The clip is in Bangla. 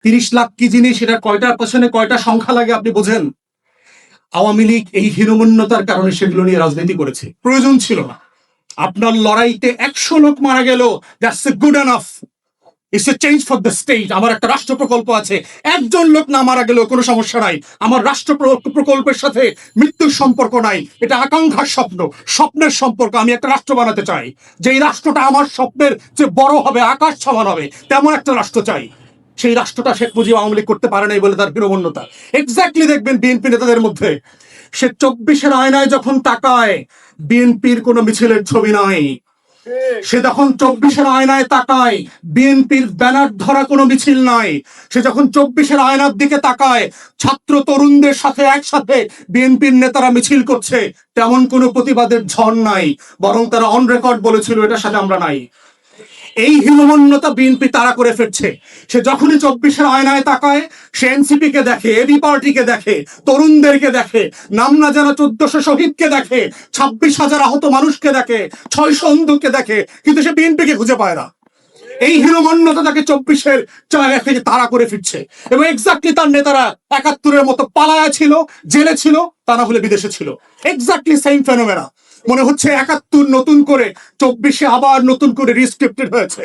30 লাখ কি জিনিস, এটা কয়টার পেছনে কয়টা সংখ্যা লাগে আপনি বোঝেন? আওয়ামী লীগ এই হীনমন্যতার কারণে সেগুলো নিয়ে রাজনীতি করেছে, প্রয়োজন ছিল না। আপনার লড়াইতে 100 লোক মারা গেল, that's a good enough, it's a change for the state. আমার একটা রাষ্ট্র প্রকল্প আছে, একজন লোক না মারা গেলেও কোনো সমস্যা নাই। আমার রাষ্ট্র প্রকল্পের সাথে মৃত্যুর সম্পর্ক নাই, এটা আকাঙ্ক্ষার স্বপ্ন, স্বপ্নের সম্পর্ক। আমি একটা রাষ্ট্র বানাতে চাই, যেই রাষ্ট্রটা আমার স্বপ্নের যে বড় হবে, আকাশ সমান হবে, তেমন একটা রাষ্ট্র চাই। সেই রাষ্ট্রটা শেখ মুজিব আওয়ামী লীগ করতে পারে নাই বলে তার হীনমন্যতা। এক্স্যাক্টলি দেখবেন বিএনপি নেতাদের মধ্যে, সে 24-এর আয়নায় যখন তাকায়, বিএনপির কোনো মিছিলের ছবি নাই। সে যখন 24-এর আয়নায় তাকায়, বিএনপির ব্যানার ধরা কোনো মিছিল নাই। সে যখন 24-এর আয়নার দিকে তাকায়, ছাত্র তরুণদের সাথে একসাথে বিএনপির নেতারা মিছিল করছে, তেমন কোনো প্রতিবাদের ঝড় নাই। বরং তারা অন রেকর্ড বলেছিল এটার সাথে আমরা নাই। এই হীনমন্যতা বিএনপি তারা করে ফিরছে। সে যখনই 24-এর আয়নায় তাকায়, সে এনসিপি কে দেখে, এবি পার্টিকে দেখে, তরুণদেরকে দেখে, নাম না জানা 1400 শহীদকে দেখে, 26,000 আহত মানুষকে দেখে, 600 অন্ধকে দেখে, কিন্তু সে বিএনপিকে খুঁজে পায় না। এই হীনমন্যতা তাকে 24-এর জায়গা থেকে তাড়া করে ফিরছে। এবং এক্স্যাক্টলি তার নেতারা 71-এর মতো পালায়া ছিল, জেলে ছিল, তা না হলে বিদেশে ছিল। Exactly same phenomena. মনে হচ্ছে 71 নতুন করে 24-এ আবার নতুন করে রিস্ক্রিপ্টেড হয়েছে।